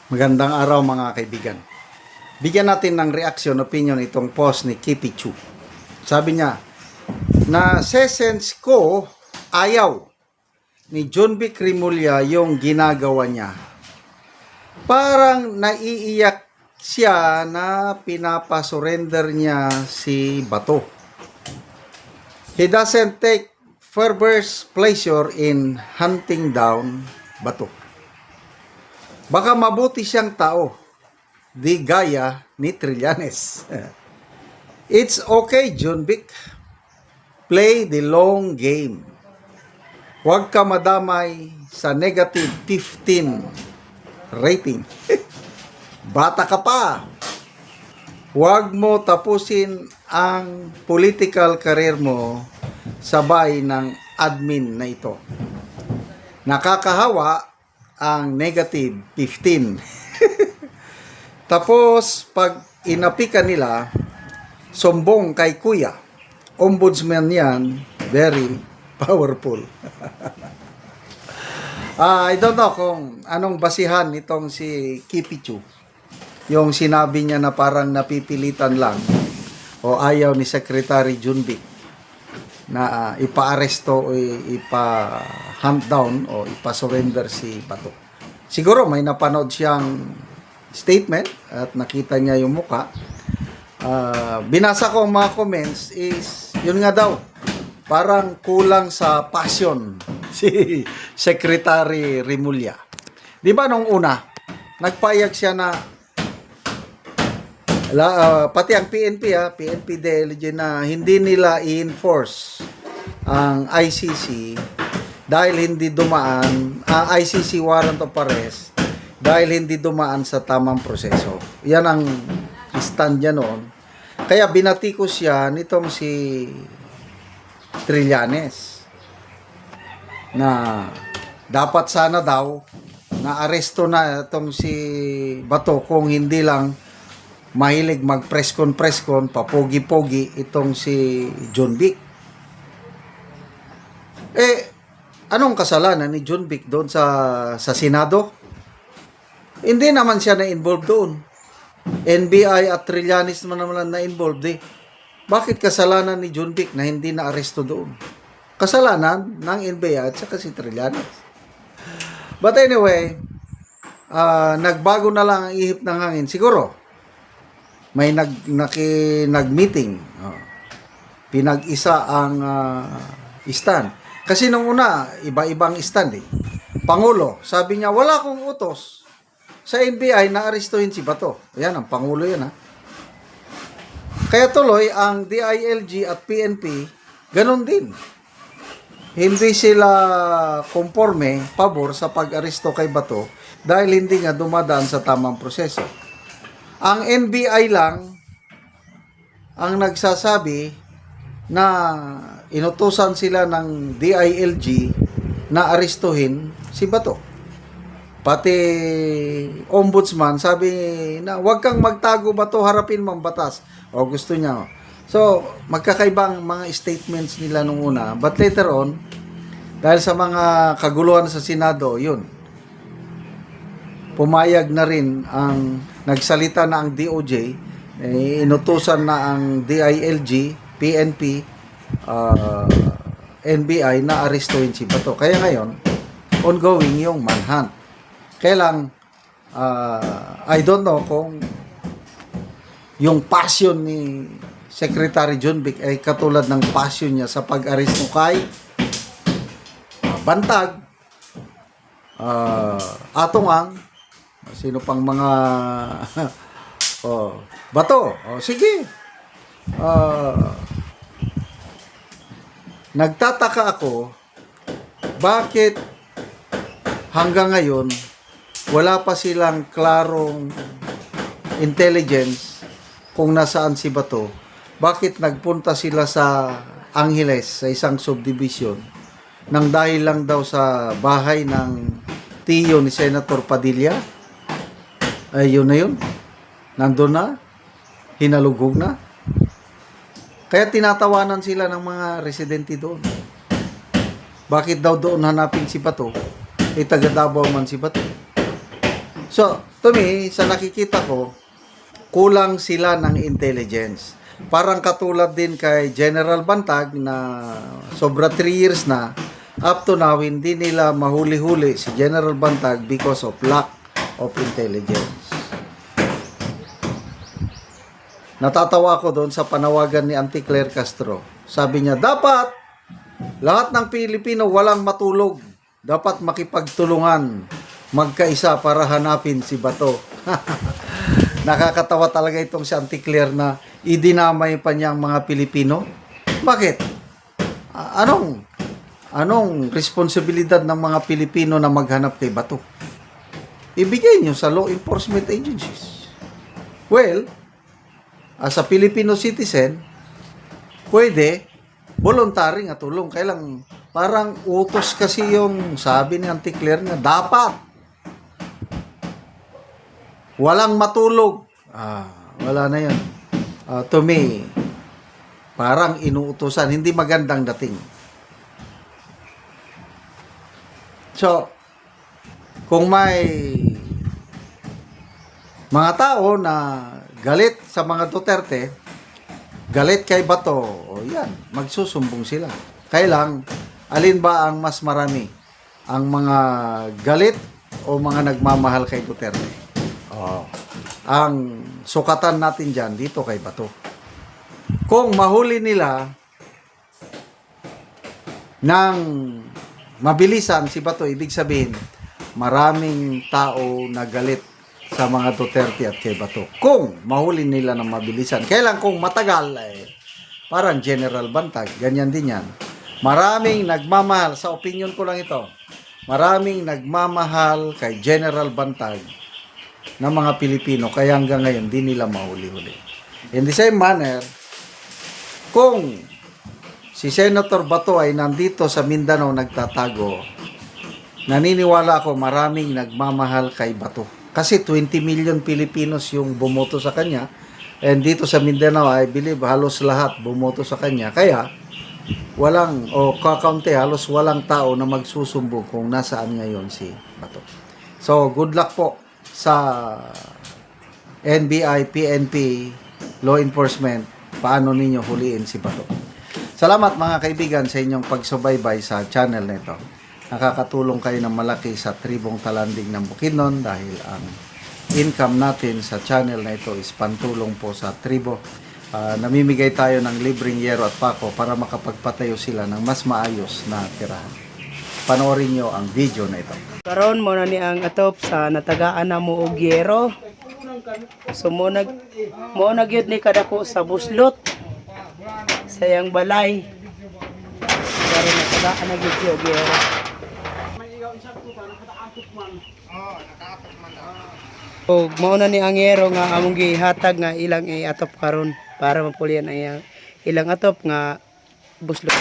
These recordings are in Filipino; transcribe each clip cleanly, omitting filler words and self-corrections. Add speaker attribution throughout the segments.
Speaker 1: Magandang araw mga kaibigan. Bigyan natin ng reaction, opinion itong post ni Kipi Chu. Sabi niya, na sense ko ayaw ni John Vic Remulla yung ginagawa niya. Parang naiiyak siya na pinapasurrender niya si Bato. He doesn't take perverse pleasure in hunting down Bato. Baka mabuti siyang tao, di gaya ni Trillanes. It's okay, John Vic. Play the long game. Huwag ka madamay sa negative 15 rating. Bata ka pa. Huwag mo tapusin ang political career mo sabay ng admin na ito. Nakakahawa ang negative 15. Tapos, pag inapikan nila, sombong kay kuya. Ombudsman yan, very powerful. I don't know kung anong basihan nitong si Kipi Chu. Yung sinabi niya na parang napipilitan lang o ayaw ni Secretary John Vic na ipa-aresto o ipa-hunt down o ipa-surrender si Bato. Siguro may napanood siyang statement at nakita niya yung muka. Binasa ko ang mga comments is, yun nga daw, parang kulang sa passion si Secretary Remulla. Di ba nung una, nagpayag siya na pati ang PNP DLG na hindi nila i-enforce ang ICC dahil hindi dumaan ICC warrant of arrest dahil hindi dumaan sa tamang proseso. Yan ang stand niya noon. Kaya binatikos siya nitong si Trillanes na dapat sana daw na aresto na itong si Bato kung hindi lang mahilig mag-press con, papogi-pogi itong si John Vic. Anong kasalanan ni John Vic doon sa Senado? Hindi naman siya na-involve doon. NBI at Trillanes naman na-involved eh. Bakit kasalanan ni John Vic na hindi na-aresto doon? Kasalanan ng NBI at saka si Trillanes. But anyway, nagbago na lang ang ihip ng hangin. Siguro, may nag-meeting. Pinag-isa ang stand. Kasi nung una, iba-ibang stand eh. Pangulo, sabi niya, wala akong utos sa NBI na arestuhin si Bato. Ayan, ang Pangulo yan ha. Kaya tuloy, ang DILG at PNP, ganun din. Hindi sila konforme, pabor sa pag-aresto kay Bato dahil hindi nga dumadaan sa tamang proseso. Ang NBI lang ang nagsasabi na inutusan sila ng DILG na arestuhin si Bato. Pati ombudsman sabi na huwag kang magtago Bato, harapin mo ang batas. O gusto niya. So, magkakaibang mga statements nila nung una. But later on, dahil sa mga kaguluhan sa Senado, yun. Pumayag na rin ang nagsalita na ang DOJ, inutusan na ang DILG, PNP, NBI na arestuhin si Bato. Kaya ngayon, ongoing yung manhunt. Kaya lang, I don't know kung yung passion ni Secretary John Vic ay katulad ng passion niya sa pag-aresto kay Bantag, Atongang, sino pang mga Bato. Sige. Nagtataka ako bakit hanggang ngayon wala pa silang klarong intelligence kung nasaan si Bato. Bakit nagpunta sila sa Angeles sa isang subdivision nang dahil lang daw sa bahay ng tiyo ni Senator Padilla? Ay, yun na yun. Nandun na. Hinalugog na. Kaya tinatawanan sila ng mga residente doon. Bakit daw doon hanapin si Bato? Taga Davao man si Bato. So, to me, sa nakikita ko, kulang sila ng intelligence. Parang katulad din kay General Bantag na sobra 3 years na, up to now, hindi nila mahuli-huli si General Bantag because of lack of intelligence. Natatawa ko doon sa panawagan ni Auntie Claire Castro. Sabi niya, dapat lahat ng Pilipino walang matulog. Dapat makipagtulungan, magkaisa para hanapin si Bato. Nakakatawa talaga itong si Auntie Claire na idinamay pa niyang mga Pilipino. Bakit? Anong responsibilidad ng mga Pilipino na maghanap kay Bato? Ibigay niyo sa law enforcement agencies. Well, as a Filipino citizen, pwede, voluntary nga tulong. Kailang parang utos kasi yung sabi ni Auntie Claire nga, dapat walang matulog. Wala na yun. To me, parang inuutosan, hindi magandang dating. So, kung may mga tao na galit sa mga Duterte, galit kay Bato, o yan, magsusumbong sila. Kailang, alin ba ang mas marami? Ang mga galit o mga nagmamahal kay Duterte? Ang sukatan natin dyan, dito kay Bato. Kung mahuli nila ng mabilisan si Bato, ibig sabihin, maraming tao na galit sa mga Duterte at kay Bato. Kung mahuli nila ng mabilisan. Kailan kung matagal, parang General Bantag, ganyan din yan. Maraming nagmamahal, sa opinion ko lang ito, maraming nagmamahal kay General Bantag ng mga Pilipino, kaya hanggang ngayon, di nila mahuli-huli. In the same manner, kung si Senator Bato ay nandito sa Mindanao nagtatago, naniniwala ako maraming nagmamahal kay Bato. Kasi 20 million Filipinos yung bumoto sa kanya. And dito sa Mindanao, I believe halos lahat bumoto sa kanya. Kaya, kakaunti, halos walang tao na magsusumbong kung nasaan ngayon si Bato. So, good luck po sa NBI, PNP, law enforcement, paano ninyo huliin si Bato. Salamat mga kaibigan sa inyong pagsubaybay sa channel nito. Nakakatulong kayo ng malaki sa tribong Talanding ng Bukidnon dahil ang income natin sa channel na ito is pantulong po sa tribo. Namimigay tayo ng libreng yero at pako para makapagpatayo sila ng mas maayos na tirahan. Panoorin nyo ang video na ito.
Speaker 2: Karon mo na ni ang atop sa natagaan na mo og yero. So mo nagyud ni kadako sa buslot. Sayang balay. Karon natagaan na gyud si og yero. Og mao na ni ang yero nga among gihatag nga ilang atop karon para mapulian ang ilang atop nga buslot.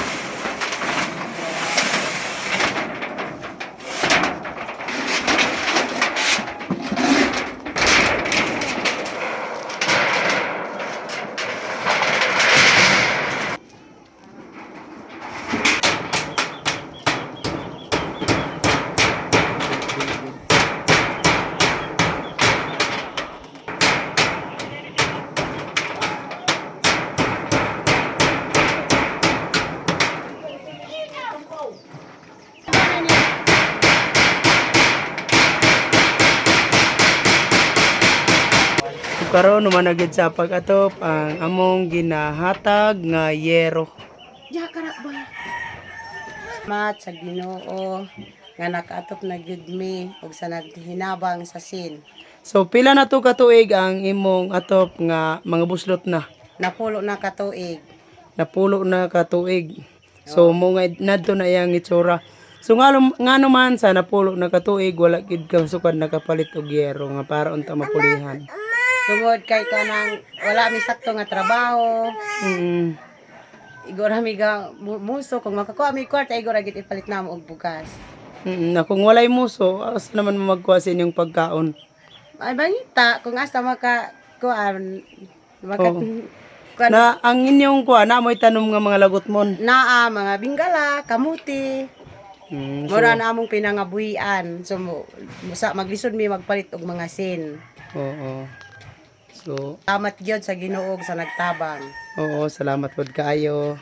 Speaker 2: Karon naman na gyud sa pag-atop ang among ginahatag nga yero.
Speaker 3: Mat sa Ginoo nga nakaatop na gyud mi ug sa naghinabang sa sin.
Speaker 2: So pila na to katuig ang imong atop nga mga buslot na?
Speaker 3: Napulo na katuig.
Speaker 2: Napulo na katuig. So mo nga nadto na iyang itsura. So nga naman sa napulo na katuig wala gid ka sukad nakapalit og yero nga para unta mapulihan.
Speaker 3: Tungod kay kanang wala mi sakto nga trabaho. Igor mi ga muso kung makakuha mi kwarta igor gid ipalit namo og bugas.
Speaker 2: Na kung walay muso, asa naman mo magkuha sa inyong pagkaon?
Speaker 3: Ay bangita kung asa kuan
Speaker 2: Na ang inyong kuha na mo'y tanom nga mga lagot mon.
Speaker 3: naa mga bingala, kamuti. Mura na among pinangabuhian. So sa maglisod mi magpalit og mga sin.
Speaker 2: Oo. So,
Speaker 3: Salamat gyud sa Ginoo sa nagtabang.
Speaker 2: oo, salamat pod kaayo.